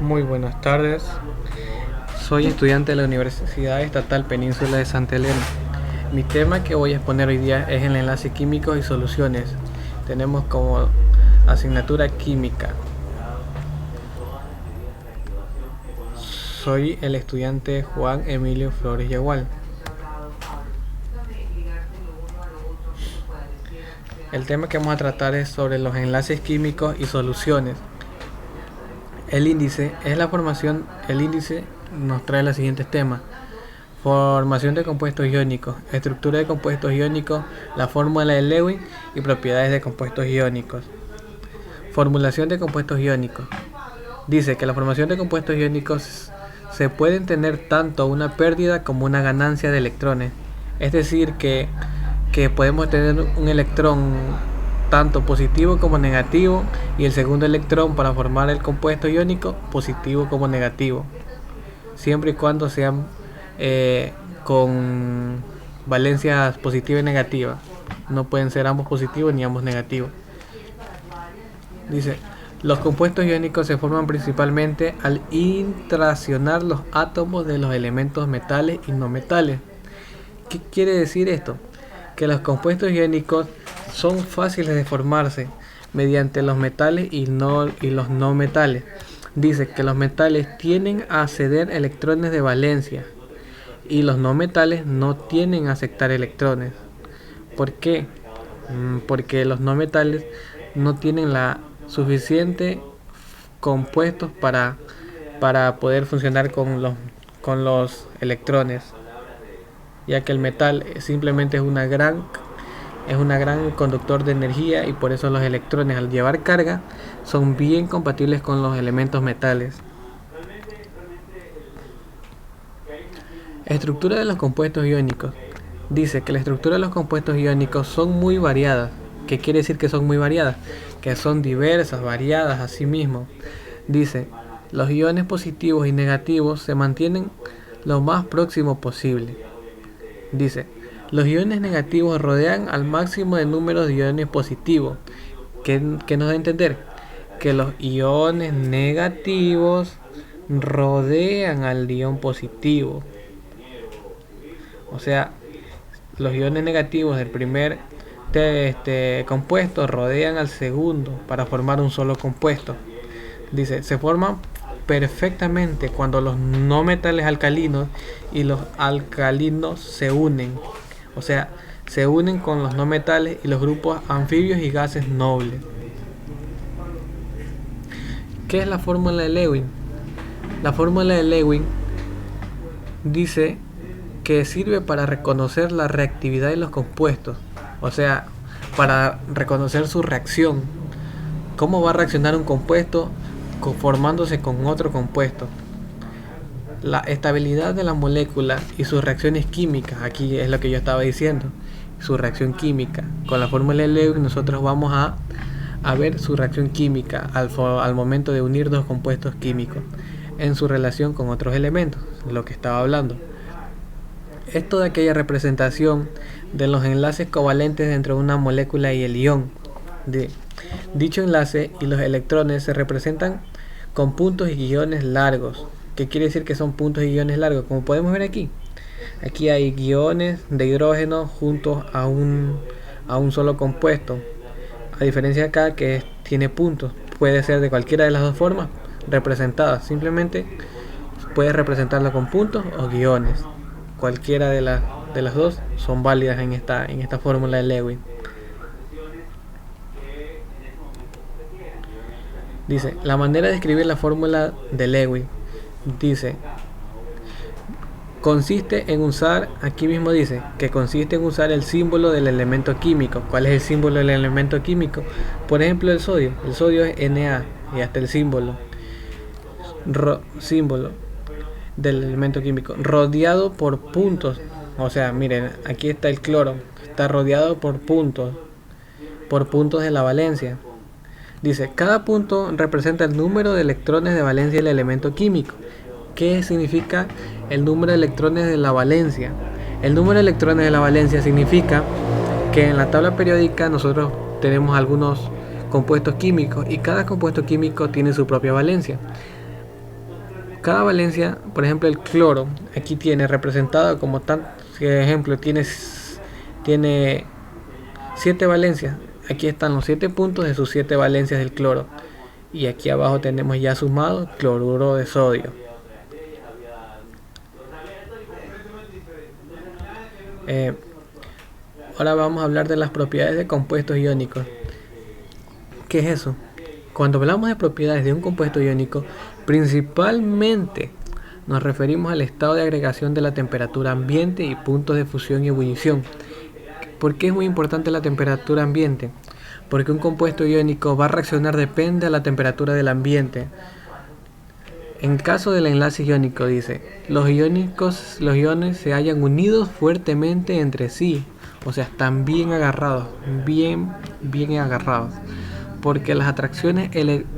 Muy buenas tardes. Soy estudiante de la Universidad Estatal Península de Santa Elena. Mi tema que voy a exponer hoy día es el enlace químicos y soluciones. Tenemos como asignatura química. Soy el estudiante Juan Emilio Flores Yagual. El tema que vamos a tratar es sobre los enlaces químicos y soluciones. El índice nos trae los siguientes temas: formación de compuestos iónicos, estructura de compuestos iónicos, la fórmula de Lewin y propiedades de compuestos iónicos. Formulación de compuestos iónicos. Dice que la formación de compuestos iónicos se pueden tener tanto una pérdida como una ganancia de electrones. Es decir, que podemos tener un electrón tanto positivo como negativo, y el segundo electrón para formar el compuesto iónico positivo como negativo, siempre y cuando sean con valencias positiva y negativa. No pueden ser ambos positivos ni ambos negativos. Dice, los compuestos iónicos se forman principalmente al interaccionar los átomos de los elementos metales y no metales. ¿Qué quiere decir esto? Que los compuestos iónicos son fáciles de formarse mediante los metales y los no metales. Dice que los metales tienden a ceder electrones de valencia y los no metales no tienden a aceptar electrones. ¿Por qué? Porque los no metales no tienen la suficiente compuestos para poder funcionar con los electrones, ya que el metal simplemente es un gran conductor de energía, y por eso los electrones, al llevar carga, son bien compatibles con los elementos metales. Estructura de los compuestos iónicos. Dice que la estructura de los compuestos iónicos son muy variadas. ¿Qué quiere decir que son muy variadas? Que son diversas, variadas así mismo. Dice, los iones positivos y negativos se mantienen lo más próximo posible. Dice, los iones negativos rodean al máximo de número de iones positivos. ¿Qué nos da a entender? Que los iones negativos rodean al ion positivo. O sea, los iones negativos del primer compuesto rodean al segundo para formar un solo compuesto. Dice, se forman perfectamente cuando los no metales alcalinos y los alcalinos se unen. O sea, se unen con los no metales y los grupos anfibios y gases nobles. ¿Qué es la fórmula de Lewin? La fórmula de Lewin dice que sirve para reconocer la reactividad de los compuestos. O sea, para reconocer su reacción. ¿Cómo va a reaccionar un compuesto formándose con otro compuesto? La estabilidad de la molécula y sus reacciones químicas. Aquí es lo que yo estaba diciendo, su reacción química. Con la fórmula de Lewin nosotros vamos a ver su reacción química al momento de unir dos compuestos químicos en su relación con otros elementos, lo que estaba hablando. Es toda aquella representación de los enlaces covalentes dentro de una molécula y el ion. De dicho enlace y los electrones se representan con puntos y guiones largos. ¿Qué quiere decir que son puntos y guiones largos? Como podemos ver aquí hay guiones de hidrógeno juntos a un solo compuesto, a diferencia de acá que tiene puntos. Puede ser de cualquiera de las dos formas representadas, simplemente puedes representarlo con puntos o guiones. Cualquiera de las dos son válidas en esta fórmula de Lewin. Dice, la manera de escribir la fórmula de Lewin, dice, consiste en usar, aquí mismo dice, que consiste en usar el símbolo del elemento químico. ¿Cuál es el símbolo del elemento químico? Por ejemplo, el sodio. El sodio es Na, y hasta el símbolo del elemento químico, rodeado por puntos. O sea, miren, aquí está el cloro, está rodeado por puntos de la valencia. Dice, cada punto representa el número de electrones de valencia del elemento químico. ¿Qué significa el número de electrones de la valencia? El número de electrones de la valencia significa que en la tabla periódica nosotros tenemos algunos compuestos químicos y cada compuesto químico tiene su propia valencia. Cada valencia, por ejemplo el cloro, aquí tiene representado como tan, ejemplo, tiene 7 valencias. Aquí están los 7 puntos de sus 7 valencias del cloro. Y aquí abajo tenemos ya sumado cloruro de sodio. Ahora vamos a hablar de las propiedades de compuestos iónicos. ¿Qué es eso? Cuando hablamos de propiedades de un compuesto iónico, principalmente nos referimos al estado de agregación de la temperatura ambiente y puntos de fusión y ebullición. ¿Por qué es muy importante la temperatura ambiente? Porque un compuesto iónico va a reaccionar depende de la temperatura del ambiente. En caso del enlace iónico dice, los iones se hallan unidos fuertemente entre sí, o sea, están bien agarrados, bien agarrados, porque las atracciones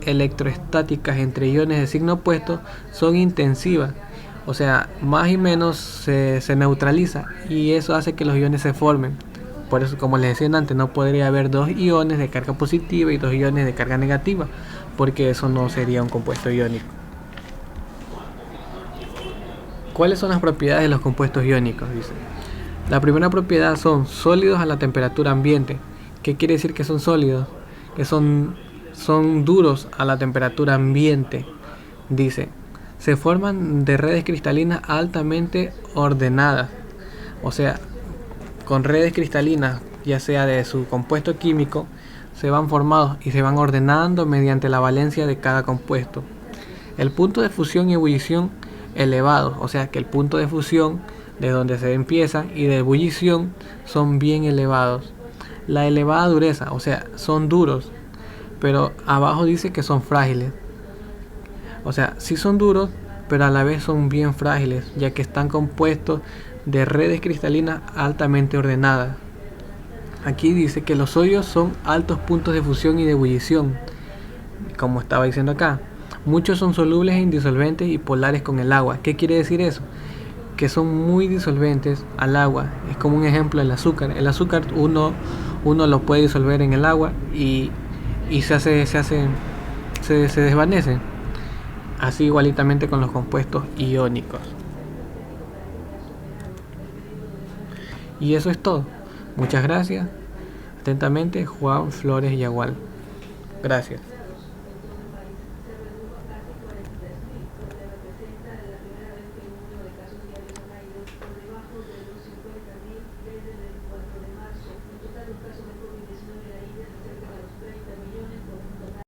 electroestáticas entre iones de signo opuesto son intensivas, o sea, más y menos se neutraliza y eso hace que los iones se formen. Por eso, como les decía antes, no podría haber 2 iones de carga positiva y 2 iones de carga negativa, porque eso no sería un compuesto iónico. ¿Cuáles son las propiedades de los compuestos iónicos? Dice. La primera propiedad son sólidos a la temperatura ambiente. ¿Qué quiere decir que son sólidos? Que son duros a la temperatura ambiente. Dice, se forman de redes cristalinas altamente ordenadas. O sea, con redes cristalinas, ya sea de su compuesto químico, se van formados y se van ordenando mediante la valencia de cada compuesto. El punto de fusión y ebullición elevados, o sea que el punto de fusión de donde se empieza y de ebullición son bien elevados. La elevada dureza, o sea, son duros, pero abajo dice que son frágiles. O sea, sí son duros, pero a la vez son bien frágiles, ya que están compuestos de redes cristalinas altamente ordenadas. Aquí dice que los sólidos son altos puntos de fusión y de ebullición, como estaba diciendo acá. Muchos son solubles en disolventes y polares con el agua. ¿Qué quiere decir eso? Que son muy disolventes al agua. Es como un ejemplo el azúcar. El azúcar uno lo puede disolver en el agua y se desvanece. Así igualitamente con los compuestos iónicos. Y eso es todo. Muchas gracias. Atentamente, Juan Flores Yagual. Gracias.